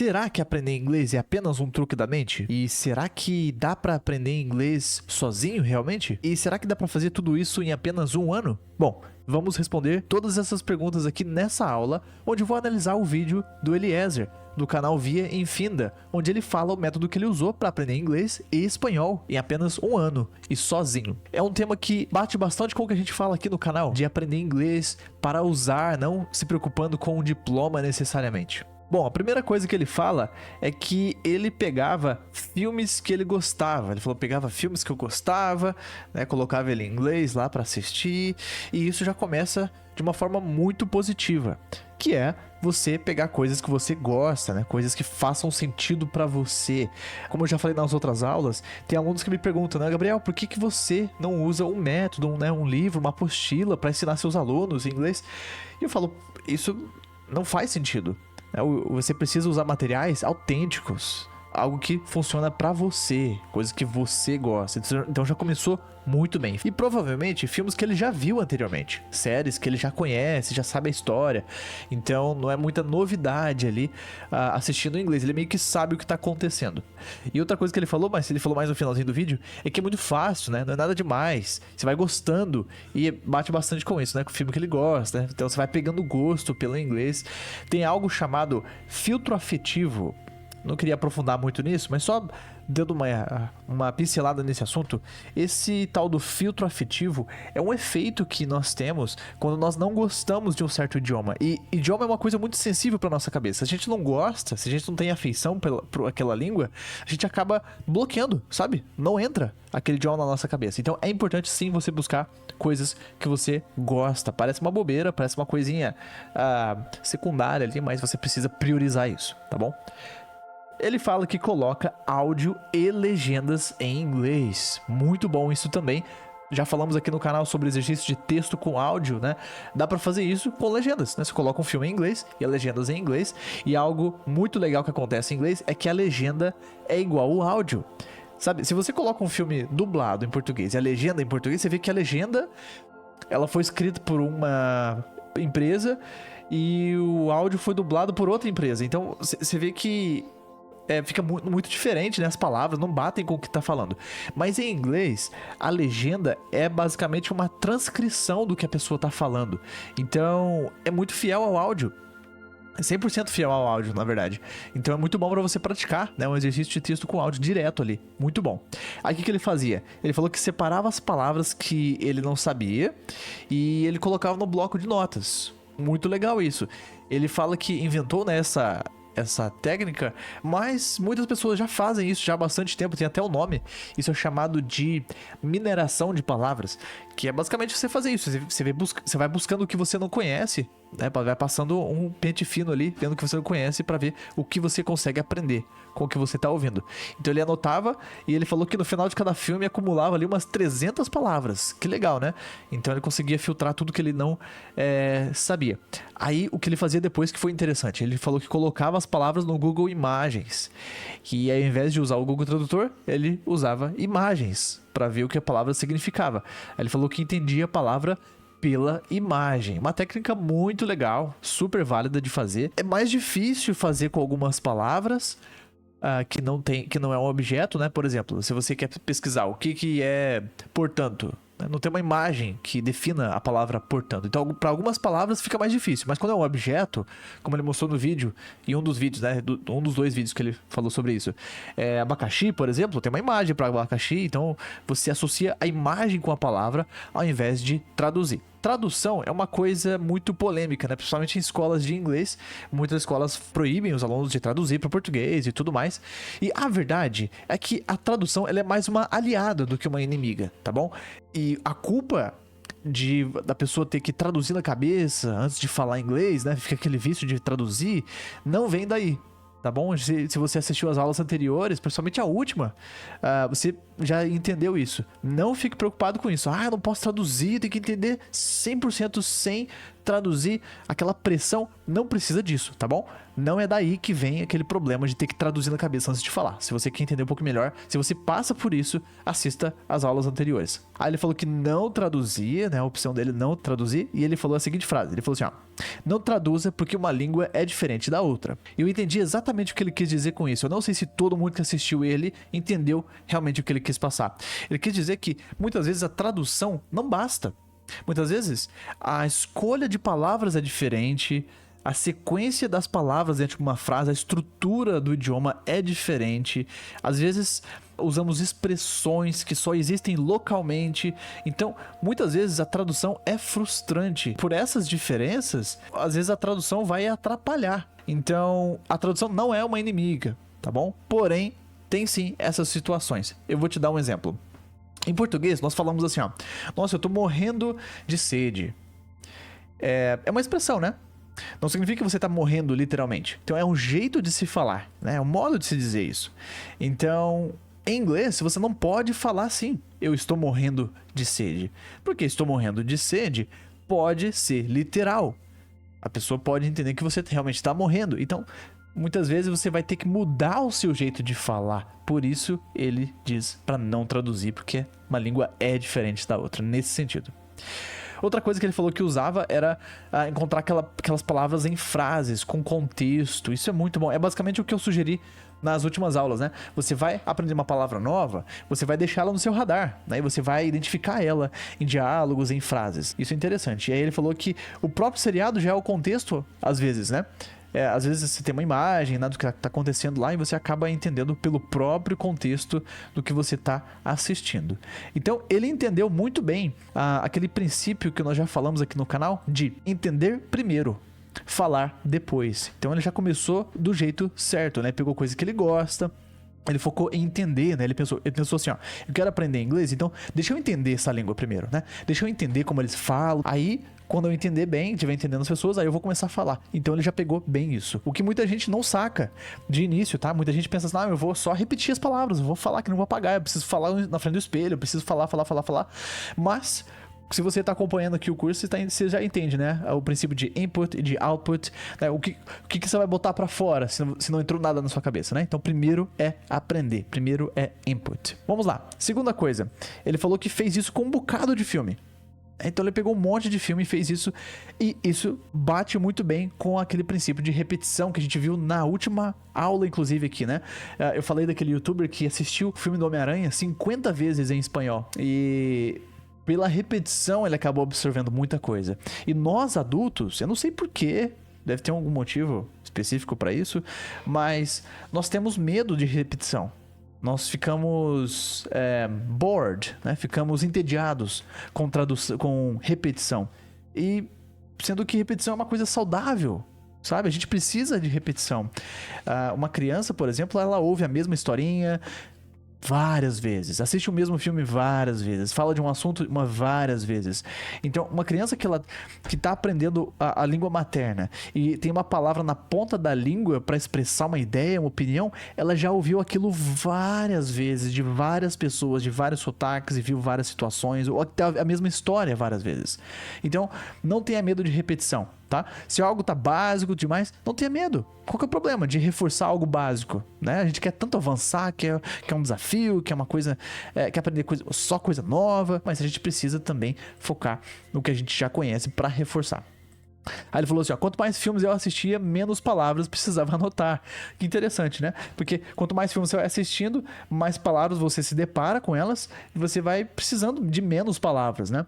Será que aprender inglês é apenas um truque da mente? E será que dá pra aprender inglês sozinho realmente? E será que dá pra fazer tudo isso em apenas um ano? Bom, vamos responder todas essas perguntas aqui nessa aula, onde eu vou analisar o vídeo do Eliezer, do canal Via Infinda, onde ele fala o método que ele usou para aprender inglês e espanhol em apenas um ano e sozinho. É um tema que bate bastante com o que a gente fala aqui no canal, de aprender inglês para usar, não se preocupando com um diploma necessariamente. Bom, a primeira coisa que ele fala é que ele pegava filmes que ele gostava. Ele falou, pegava filmes que eu gostava, né, colocava ele em inglês lá para assistir, e isso já começa de uma forma muito positiva, que é você pegar coisas que você gosta, né, coisas que façam sentido para você. Como eu já falei nas outras aulas, tem alunos que me perguntam, né, Gabriel, por que você não usa um método, um livro, uma apostila para ensinar seus alunos inglês? E eu falo, isso não faz sentido. Você precisa usar materiais autênticos, algo que funciona pra você, coisas que você gosta. Então já começou muito bem. E provavelmente filmes que ele já viu anteriormente, séries que ele já conhece, já sabe a história. Então não é muita novidade ali assistindo em inglês, ele meio que sabe o que tá acontecendo. E outra coisa que ele falou, mas ele falou mais no finalzinho do vídeo, é que é muito fácil, né? Não é nada demais. Você vai gostando e bate bastante com isso, né? Com o filme que ele gosta, né? Então você vai pegando gosto pelo inglês. Tem algo chamado filtro afetivo. Não queria aprofundar muito nisso, mas só dando uma pincelada nesse assunto. Esse tal do filtro afetivo é um efeito que nós temos quando nós não gostamos de um certo idioma. E idioma é uma coisa muito sensível para nossa cabeça. Se a gente não gosta, se a gente não tem afeição por aquela língua, a gente acaba bloqueando, sabe? Não entra aquele idioma na nossa cabeça. Então é importante sim você buscar coisas que você gosta. Parece uma bobeira, parece uma coisinha secundária ali, mas você precisa priorizar isso, tá bom? Ele fala que coloca áudio e legendas em inglês. Muito bom isso também. Já falamos aqui no canal sobre exercício de texto com áudio, né? Dá pra fazer isso com legendas, né? Você coloca um filme em inglês e as legendas em inglês. E algo muito legal que acontece em inglês é que a legenda é igual ao áudio. Sabe, se você coloca um filme dublado em português e a legenda em português, você vê que a legenda ela foi escrita por uma empresa e o áudio foi dublado por outra empresa. Então você vê que fica muito diferente, né? As palavras não batem com o que tá falando. Mas em inglês, a legenda é basicamente uma transcrição do que a pessoa tá falando. Então, é muito fiel ao áudio. É 100% fiel ao áudio, na verdade. Então é muito bom pra você praticar, né? Um exercício de texto com áudio direto ali. Muito bom. Aí o que ele fazia? Ele falou que separava as palavras que ele não sabia e ele colocava no bloco de notas. Muito legal isso. Ele fala que inventou, né, essa técnica, mas muitas pessoas já fazem isso já há bastante tempo, tem até o nome. Isso é chamado de mineração de palavras, que é basicamente você fazer isso. Você vai buscando o que você não conhece, né? Vai passando um pente fino ali, vendo o que você não conhece para ver o que você consegue aprender com o que você tá ouvindo. Então ele anotava e ele falou que no final de cada filme acumulava ali umas 300 palavras. Que legal, né? Então ele conseguia filtrar tudo que ele não sabia. Aí o que ele fazia depois que foi interessante, ele falou que colocava as palavras no Google Imagens, que ao invés de usar o Google Tradutor, ele usava imagens para ver o que a palavra significava. Aí ele falou que entendia a palavra pela imagem. Uma técnica muito legal, super válida de fazer. É mais difícil fazer com algumas palavras que não é um objeto, né? Por exemplo, se você quer pesquisar o que é portanto, não tem uma imagem que defina a palavra portanto. Então, para algumas palavras fica mais difícil. Mas quando é um objeto, como ele mostrou no vídeo, em um dos vídeos, né? Um dos dois vídeos que ele falou sobre isso. Abacaxi, por exemplo, tem uma imagem para abacaxi. Então, você associa a imagem com a palavra ao invés de traduzir. Tradução é uma coisa muito polêmica, né? Principalmente em escolas de inglês. Muitas escolas proíbem os alunos de traduzir para português e tudo mais. E a verdade é que a tradução ela é mais uma aliada do que uma inimiga, tá bom? E a culpa da pessoa ter que traduzir na cabeça antes de falar inglês, né? Fica aquele vício de traduzir, não vem daí. Tá bom? Se você assistiu as aulas anteriores, principalmente a última, você já entendeu isso. Não fique preocupado com isso. Eu não posso traduzir, tem que entender 100% sem traduzir aquela pressão, não precisa disso, tá bom? Não é daí que vem aquele problema de ter que traduzir na cabeça antes de falar. Se você quer entender um pouco melhor, se você passa por isso, assista as aulas anteriores. Aí ele falou que não traduzia, né? A opção dele não traduzir, e ele falou a seguinte frase, ele falou assim, ó: não traduza porque uma língua é diferente da outra. E eu entendi exatamente o que ele quis dizer com isso. Eu não sei se todo mundo que assistiu ele entendeu realmente o que ele quis passar. Ele quis dizer que muitas vezes a tradução não basta. Muitas vezes a escolha de palavras é diferente, a sequência das palavras dentro de uma frase, a estrutura do idioma é diferente. Às vezes usamos expressões que só existem localmente. Então, muitas vezes a tradução é frustrante. Por essas diferenças, às vezes a tradução vai atrapalhar. Então, a tradução não é uma inimiga, tá bom? Porém, tem sim essas situações. Eu vou te dar um exemplo. Em português, nós falamos assim, ó: nossa, eu tô morrendo de sede. É uma expressão, né? Não significa que você tá morrendo literalmente. Então é um jeito de se falar, né? É um modo de se dizer isso. Então, em inglês, você não pode falar assim: eu estou morrendo de sede. Porque estou morrendo de sede pode ser literal. A pessoa pode entender que você realmente está morrendo. Então, muitas vezes você vai ter que mudar o seu jeito de falar. Por isso ele diz para não traduzir, porque uma língua é diferente da outra, nesse sentido. Outra coisa que ele falou que usava era encontrar aquelas palavras em frases, com contexto. Isso é muito bom. É basicamente o que eu sugeri nas últimas aulas, né? Você vai aprender uma palavra nova, você vai deixá-la no seu radar, né? E você vai identificar ela em diálogos, em frases. Isso é interessante. E aí ele falou que o próprio seriado já é o contexto, às vezes, né? Às vezes você tem uma imagem, né, do que está acontecendo lá, e você acaba entendendo pelo próprio contexto do que você está assistindo. Então ele entendeu muito bem aquele princípio que nós já falamos aqui no canal de entender primeiro, falar depois. Então ele já começou do jeito certo, né? Pegou coisa que ele gosta, ele focou em entender, né? Ele pensou assim, ó: eu quero aprender inglês, então deixa eu entender essa língua primeiro, né? Deixa eu entender como eles falam. Aí, quando eu entender bem, estiver entendendo as pessoas, aí eu vou começar a falar. Então ele já pegou bem isso. O que muita gente não saca de início, tá? Muita gente pensa assim: não, eu vou só repetir as palavras, eu vou falar que não vou apagar, eu preciso falar na frente do espelho, eu preciso falar. Mas se você está acompanhando aqui o curso, você já entende, né? O princípio de input e de output, né? O que você vai botar para fora se não entrou nada na sua cabeça, né? Então, primeiro é aprender, primeiro é input. Vamos lá. Segunda coisa, ele falou que fez isso com um bocado de filme. Então ele pegou um monte de filme e fez isso, e isso bate muito bem com aquele princípio de repetição que a gente viu na última aula, inclusive, aqui, né? Eu falei daquele youtuber que assistiu o filme do Homem-Aranha 50 vezes em espanhol, e pela repetição ele acabou absorvendo muita coisa. E nós adultos, eu não sei porquê, deve ter algum motivo específico para isso, mas nós temos medo de repetição. Nós ficamos bored, né? Ficamos entediados com repetição. E sendo que repetição é uma coisa saudável, sabe? A gente precisa de repetição. Uma criança, por exemplo, ela ouve a mesma historinha várias vezes, assiste o mesmo filme várias vezes, fala de um assunto várias vezes. Então, uma criança que tá aprendendo a língua materna e tem uma palavra na ponta da língua para expressar uma ideia, uma opinião, ela já ouviu aquilo várias vezes, de várias pessoas, de vários sotaques, e viu várias situações, ou até a mesma história várias vezes. Então, não tenha medo de repetição, tá? Se algo tá básico demais, não tenha medo. Qual que é o problema de reforçar algo básico, né? A gente quer tanto avançar, que é um desafio, que é uma coisa, quer aprender só coisa nova, mas a gente precisa também focar no que a gente já conhece para reforçar. Aí ele falou assim, ó: quanto mais filmes eu assistia, menos palavras precisava anotar. Que interessante, né? Porque quanto mais filmes você vai assistindo, mais palavras você se depara com elas, e você vai precisando de menos palavras, né?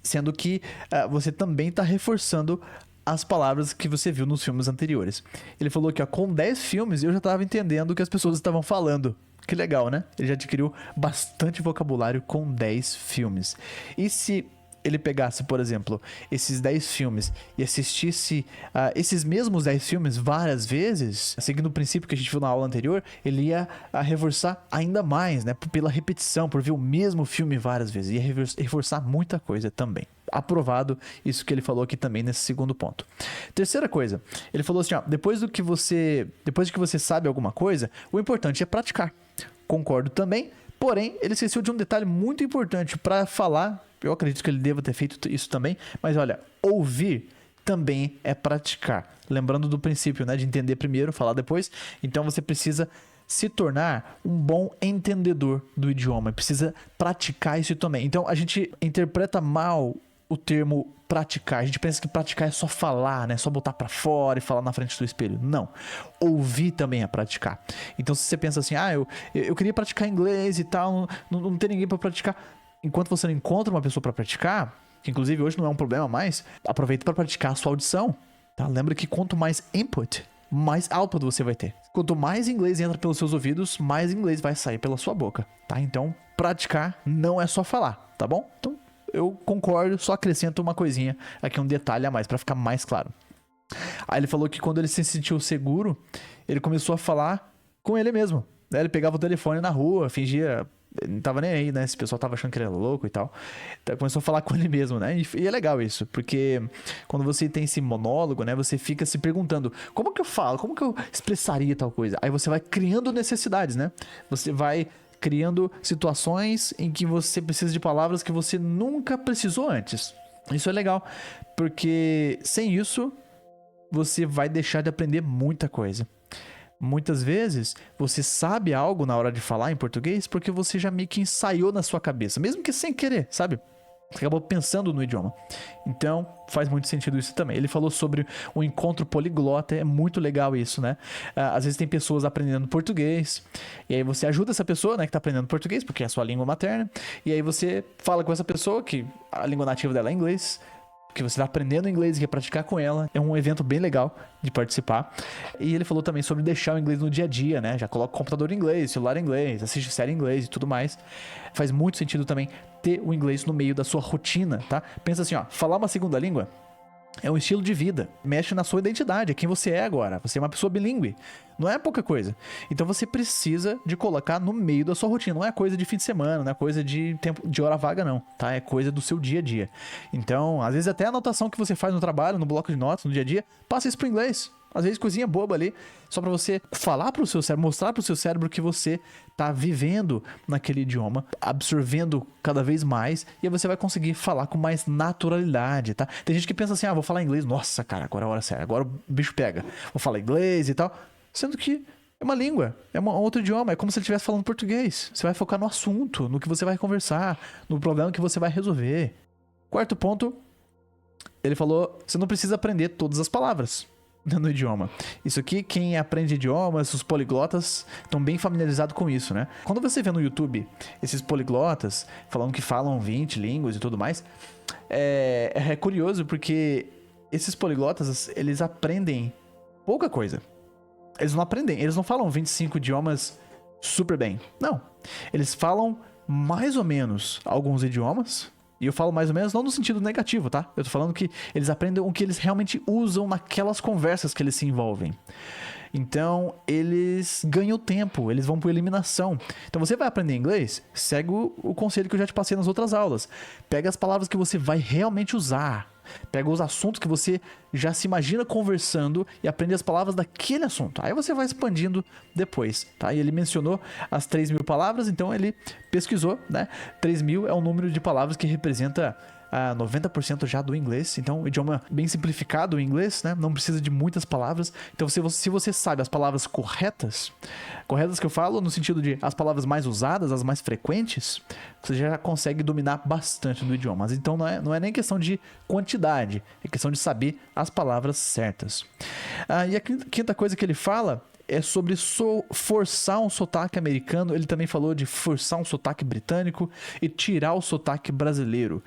Sendo que você também está reforçando as palavras que você viu nos filmes anteriores. Ele falou que, ó, com 10 filmes eu já estava entendendo o que as pessoas estavam falando. Que legal, né? Ele já adquiriu bastante vocabulário com 10 filmes. E se ele pegasse, por exemplo, esses 10 filmes e assistisse esses mesmos 10 filmes várias vezes, seguindo o princípio que a gente viu na aula anterior, ele ia reforçar ainda mais, né? Pela repetição, por ver o mesmo filme várias vezes. Ia reforçar muita coisa também. Aprovado isso que ele falou aqui também nesse segundo ponto. Terceira coisa, ele falou assim, ó: depois de que você sabe alguma coisa, o importante é praticar. Concordo também, porém, ele esqueceu de um detalhe muito importante para falar Eu acredito que ele deva ter feito isso também. Mas olha, ouvir também é praticar. Lembrando do princípio, né? De entender primeiro, falar depois. Então você precisa se tornar um bom entendedor do idioma. Precisa praticar isso também. Então a gente interpreta mal o termo praticar. A gente pensa que praticar é só falar, né? Só botar pra fora e falar na frente do espelho. Não. Ouvir também é praticar. Então se você pensa assim, eu queria praticar inglês e tal, não tem ninguém pra praticar. Enquanto você não encontra uma pessoa pra praticar, que inclusive hoje não é um problema mais, aproveita pra praticar a sua audição, tá? Lembra que quanto mais input, mais output você vai ter. Quanto mais inglês entra pelos seus ouvidos, mais inglês vai sair pela sua boca, tá? Então, praticar não é só falar, tá bom? Então, eu concordo, só acrescento uma coisinha aqui, um detalhe a mais, pra ficar mais claro. Aí ele falou que quando ele se sentiu seguro, ele começou a falar com ele mesmo, né? Ele pegava o telefone na rua, fingia... não tava nem aí, né? Esse pessoal tava achando que ele era louco e tal. Então começou a falar com ele mesmo, né? E é legal isso, porque quando você tem esse monólogo, né? Você fica se perguntando, como que eu falo? Como que eu expressaria tal coisa? Aí você vai criando necessidades, né? Você vai criando situações em que você precisa de palavras que você nunca precisou antes. Isso é legal, porque sem isso, você vai deixar de aprender muita coisa. Muitas vezes, você sabe algo na hora de falar em português porque você já meio que ensaiou na sua cabeça, mesmo que sem querer, sabe? Você acabou pensando no idioma. Então, faz muito sentido isso também. Ele falou sobre o encontro poliglota, é muito legal isso, né? Às vezes tem pessoas aprendendo português, e aí você ajuda essa pessoa, né, que tá aprendendo português, porque é a sua língua materna, e aí você fala com essa pessoa, que a língua nativa dela é inglês, que você está aprendendo inglês e quer praticar com ela. É um evento bem legal de participar. E ele falou também sobre deixar o inglês no dia a dia, né? Já coloca o computador em inglês, celular em inglês, assiste série em inglês e tudo mais. Faz muito sentido também ter o inglês no meio da sua rotina, tá? Pensa assim, ó, falar uma segunda língua é um estilo de vida, mexe na sua identidade, é quem você é agora. Você é uma pessoa bilíngue, não é pouca coisa. Então você precisa de colocar no meio da sua rotina, não é coisa de fim de semana, não é coisa de tempo de hora vaga não, tá? É coisa do seu dia a dia. Então, às vezes até a anotação que você faz no trabalho, no bloco de notas, no dia a dia, passa isso pro inglês. Às vezes coisinha boba ali, só pra você falar pro seu cérebro, mostrar pro seu cérebro que você tá vivendo naquele idioma, absorvendo cada vez mais, e aí você vai conseguir falar com mais naturalidade, tá? Tem gente que pensa assim, vou falar inglês, nossa, cara, agora é a hora séria, agora o bicho pega, vou falar inglês e tal, sendo que é uma língua, é um outro idioma, é como se ele estivesse falando português. Você vai focar no assunto, no que você vai conversar, no problema que você vai resolver. Quarto ponto, ele falou, você não precisa aprender todas as palavras no idioma. Isso aqui, quem aprende idiomas, os poliglotas, estão bem familiarizados com isso, né? Quando você vê no YouTube esses poliglotas falando que falam 20 línguas e tudo mais, é curioso porque esses poliglotas, eles aprendem pouca coisa. Eles não aprendem, eles não falam 25 idiomas super bem. Não. Eles falam mais ou menos alguns idiomas. E eu falo mais ou menos não no sentido negativo, tá? Eu tô falando que eles aprendem o que eles realmente usam naquelas conversas que eles se envolvem. Então, eles ganham tempo, eles vão por eliminação. Então, você vai aprender inglês, segue o conselho que eu já te passei nas outras aulas. Pega as palavras que você vai realmente usar. Pega os assuntos que você já se imagina conversando e aprende as palavras daquele assunto. Aí você vai expandindo depois, tá? E ele mencionou as 3.000 palavras, então ele pesquisou, né? 3.000 é um número de palavras que representa 90% já do inglês. Então, idioma bem simplificado o inglês, né? Não precisa de muitas palavras. Então, se você sabe as palavras corretas que eu falo no sentido de as palavras mais usadas, as mais frequentes, você já consegue dominar bastante do idioma. Mas então não é nem questão de quantidade, é questão de saber as palavras certas. E a quinta coisa que ele fala é sobre forçar um sotaque americano. Ele também falou de forçar um sotaque britânico e tirar o sotaque brasileiro.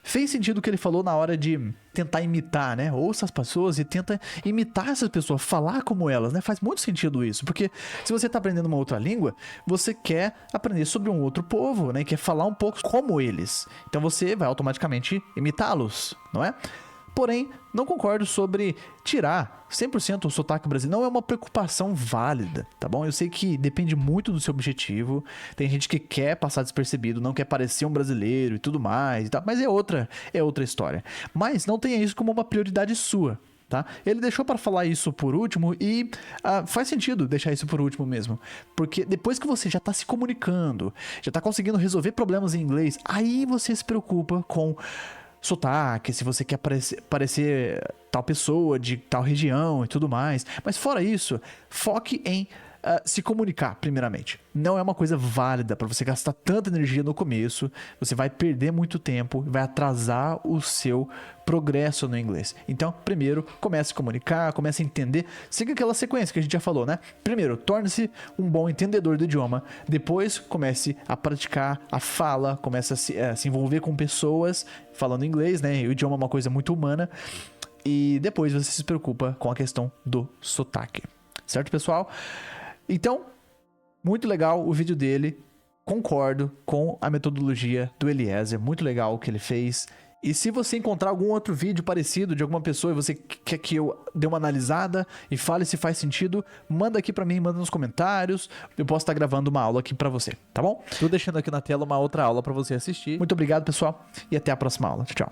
Fez sentido o que ele falou na hora de tentar imitar, né? Ouça as pessoas e tenta imitar essas pessoas, falar como elas, né? Faz muito sentido isso, porque se você está aprendendo uma outra língua, você quer aprender sobre um outro povo, né? Quer falar um pouco como eles. Então você vai automaticamente imitá-los, não é? Porém, não concordo sobre tirar 100% o sotaque brasileiro. Não é uma preocupação válida, tá bom? Eu sei que depende muito do seu objetivo. Tem gente que quer passar despercebido, não quer parecer um brasileiro e tudo mais e tal. Mas é outra história. Mas não tenha isso como uma prioridade sua, tá? Ele deixou para falar isso por último e faz sentido deixar isso por último mesmo. Porque depois que você já tá se comunicando, já tá conseguindo resolver problemas em inglês, aí você se preocupa com sotaque, se você quer parecer tal pessoa de tal região e tudo mais. Mas fora isso, foque em se comunicar, primeiramente. Não é uma coisa válida para você gastar tanta energia no começo. Você vai perder muito tempo, vai atrasar o seu progresso no inglês. Então, primeiro, comece a comunicar, comece a entender. Siga aquela sequência que a gente já falou, né? Primeiro, torne-se um bom entendedor do idioma. Depois, comece a praticar a fala, comece a se envolver com pessoas falando inglês, né? O idioma é uma coisa muito humana. E depois você se preocupa com a questão do sotaque. Certo, pessoal? Então, muito legal o vídeo dele, concordo com a metodologia do Eliezer, muito legal o que ele fez. E se você encontrar algum outro vídeo parecido de alguma pessoa e você quer que eu dê uma analisada e fale se faz sentido, manda aqui pra mim, manda nos comentários, eu posso estar gravando uma aula aqui pra você, tá bom? Tô deixando aqui na tela uma outra aula pra você assistir. Muito obrigado, pessoal, e até a próxima aula. Tchau, tchau.